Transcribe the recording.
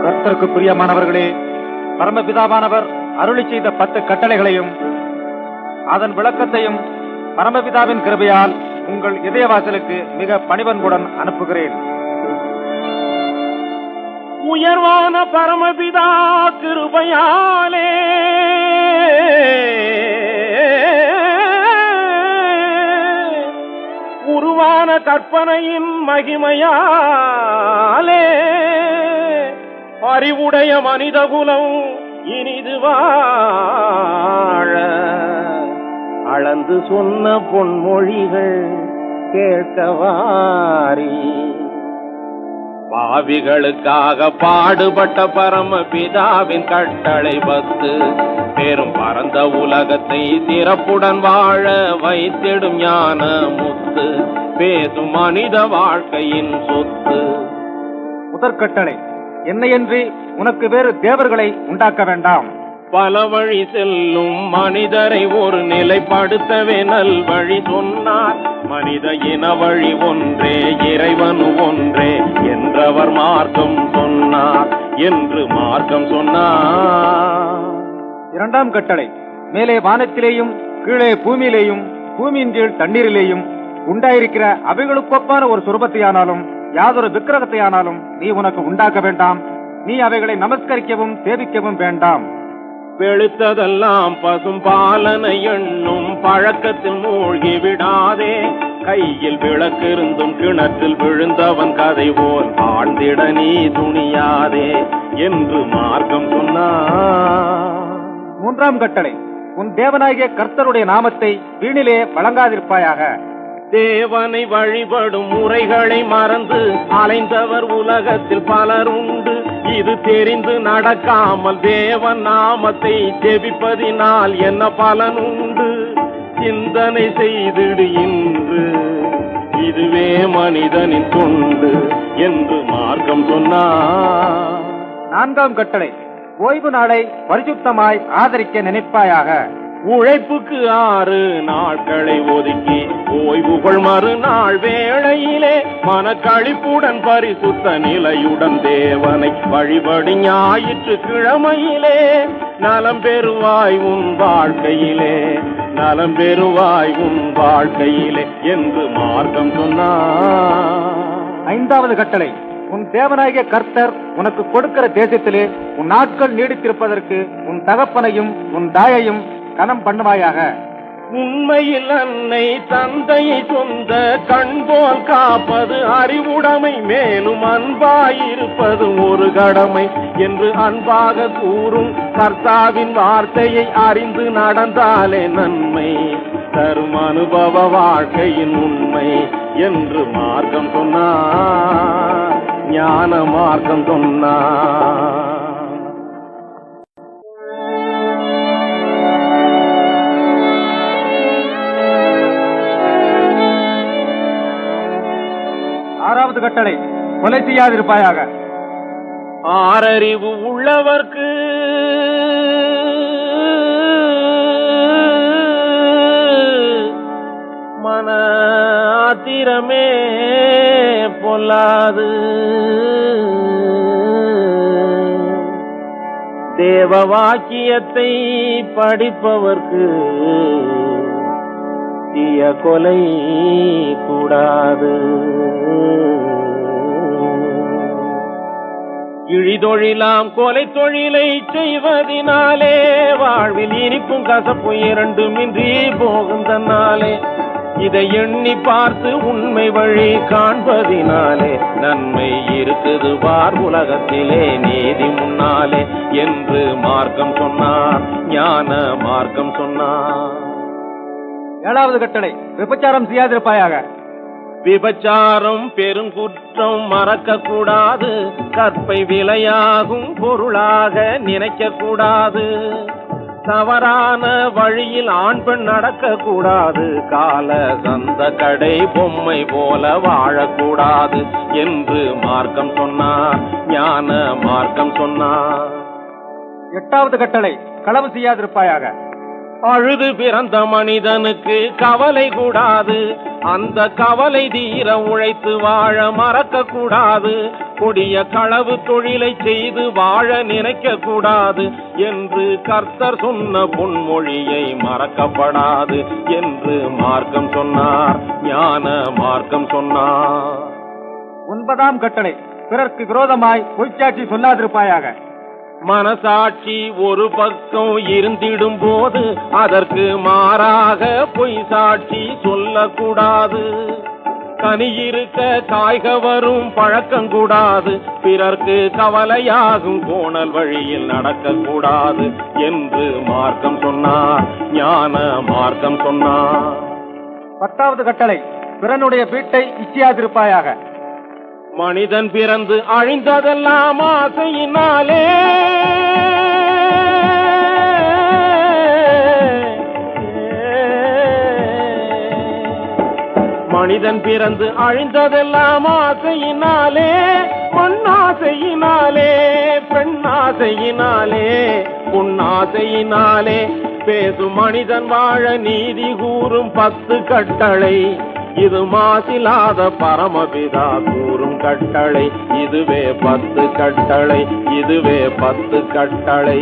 கர்த்தருக்கு பிரியமானவர்களே, பரமபிதாவானவர் அருளி செய்த 10 கட்டளைகளையும் அதன் விளக்கத்தையும் பரமபிதாவின் கிருபையால் உங்கள் இதயவாசலுக்கு மிக பணிவன்புடன் அனுப்புகிறேன். உயர்வான பரமபிதா கிருபையாலே உருவான கற்பனையின் மகிமையாலே அறிவுடைய மனிதகுலம் இனிது வாழ அளந்து சொன்ன பொன்மொழிகள் கேட்கவாரி. பாவிகளுக்காக பாடுபட்ட பரமபிதாவின் கட்டளை 10 பெரும் பரந்த உலகத்தை சிறப்புடன் வாழ வைத்திடும் ஞான முத்து, பேசும் மனித வாழ்க்கையின் சொத்து. முதற்கட்டளை, என்னையன்றி உனக்கு வேறு தேவர்களை உண்டாக்க வேண்டாம். பல வழி செல்லும் மனிதரை ஒரு நிலைப்படுத்தவே நல் வழி சொன்னார். மனித இன வழி ஒன்றே, இறைவன் ஒன்றே என்றவர் மார்க்கம் சொன்னார் என்று மார்க்கம் சொன்னார். இரண்டாம் கட்டளை, மேலே வானத்திலேயும் கீழே பூமியிலேயும் பூமியின் கீழ் தண்ணீரிலேயும் உண்டாயிருக்கிற அவைகளுக்கொப்பான ஒரு சுரூபத்தையானாலும் யாதொரு விக்கிரகத்தையானாலும் நீ உனக்கு உண்டாக்க வேண்டாம். நீ அவைகளை நமஸ்கரிக்கவும் சேவிக்கவும் வேண்டாம். வெளுத்ததெல்லாம் பசும் பாலனை எண்ணும் பழக்கத்தில் மூழ்கி விடாதே. கையில் விளக்கிருந்தும் கிணற்றில் விழுந்தவன் கதை போல் ஆழ்ந்திட நீ துணியாதே என்று மார்க்கம் சொன்னார். மூன்றாம் கட்டளை, உன் தேவனாகிய கர்த்தருடைய நாமத்தை வீணிலே வழங்காதிருப்பாயாக. தேவனை வழிபடும் முறைகளை மறந்து அலைந்தவர் உலகத்தில் பலர் உண்டு. இது தெரிந்து நடக்காமல் தேவன் நாமத்தை ஜெபிப்பதினால் என்ன பலன் உண்டு? சிந்தனை செய்திடு இன்று, இதுவே மனிதனின் தொண்டு என்று மார்க்கம் சொன்னார். நான்காம் கட்டளை, ஓய்வு நாளை பரிசுத்தமாய் ஆதரிக்க நினைப்பாயாக. உழைப்புக்கு 6 நாட்களை ஒதுக்கி ஓய்வுகள் மறுநாள் வேளையிலே மனக்களிப்புடன் பரிசுத்த நிலையுடன் தேவனை வழிபடி ஞாயிற்று கிழமையிலே நலம் பெறுவாய் உன் வாழ்க்கையிலே, நலம் பெறுவாய் உன் வாழ்க்கையிலே என்று மார்க்கம் சொன்னார். ஐந்தாவது கட்டளை, உன் தேவனாகிய கர்த்தர் உனக்கு கொடுக்கிற தேசத்திலே உன் நாட்கள் நீடித்திருப்பதற்கு உன் தகப்பனையும் உன் தாயையும் கனம் பண்ணுவாயாக. உண்மையில் அன்னை தந்தையை சொந்த கண் போல் காப்பது அறிவுடைமை, மேலும் அன்பாயிருப்பது ஒரு கடமை என்று அன்பாக கூறும் கர்த்தாவின் வார்த்தையை அறிந்து நடந்தாலே நன்மை தரும் அனுபவ வாழ்க்கையின் உண்மை என்று மார்க்கம் சொன்னார். ஞான மார்க்கம் சொன்னார். ஆறாவது கட்டளை, கொலை செய்யாதிருப்பாயாக. ஆறறிவு உள்ளவர்க்கு மன ஆத்திரமே பொல்லாது. தேவ வாக்கியத்தை படிப்பவர்க்கு தீய கொலை கூடாது. இழிதொழிலாம் கொலை தொழிலை செய்வதினாலே வாழ்வில் இனிப்பும் கசப்பு இரண்டுமின்றி போகும் தன்னாலே. இதை எண்ணி பார்த்து உண்மை வழி காண்பதினாலே நன்மை இருக்குது பார் உலகத்திலே நீதி முன்னாலே என்று மார்க்கம் சொன்னார். ஞான மார்க்கம் சொன்னார். ஏழாவது கட்டளை, விபச்சாரம் செய்யாதிருப்பாயாக. விபச்சாரம் பெருங்குற்றம் மறக்க கூடாது. கற்பை விலையாகும் பொருளாக நினைக்க கூடாது. தவறான வழியில் ஆண் பெண் நடக்க கூடாது. கால சந்த கடை பொம்மை போல வாழக்கூடாது என்று மார்க்கம் சொன்னார். ஞான மார்க்கம் சொன்னார். எட்டாவது கட்டளை, களவு செய்யாதிருப்பாயாக. அழுது பிறந்த மனிதனுக்கு கவலை கூடாது, அந்த கவலை தீர உழைத்து வாழ மறக்க கூடாது. கொடிய களவு தொழிலை செய்து வாழ நினைக்க கூடாது என்று கர்த்தர் சொன்ன பொன்மொழியை மறக்கப்படாது என்று மார்க்கம் சொன்னார், ஞான மார்க்கம் சொன்னார். 9ஆம் கட்டளை, பிறர்க்கு விரோதமாய் பொய்ச்சாட்சி சொல்லாதிருப்பாயாக. மனசாட்சி ஒரு பக்கம் இருந்திடும் போது அதற்கு மாறாக பொய் சாட்சி சொல்லக்கூடாது. கனி இருக்க காய்க வரும் பழக்கம் கூடாது, பிறர்க்கு கவலையாகும் கோணல் வழியில் நடக்கக்கூடாது என்று மார்க்கம் சொன்னார், ஞான மார்க்கம் சொன்னார். 10வது கட்டளை, பிறனுடைய வீட்டை இச்சியாதிருப்பாயாக. மனிதன் பிறந்து அழிந்ததெல்லாம் ஆசையினாலே, மனிதன் பிறந்து அழிந்ததெல்லாம் ஆசையினாலே, மண்ணாசையினாலே, பெண்ணாசையினாலே, பொன்னாசையினாலே. பேசும் மனிதன் வாழ நீதி கூறும் 10 கட்டளை, இது மாசிலாத பரமபிதா கூறும் கட்டளை. இதுவே 10 கட்டளை, இதுவே 10 கட்டளை.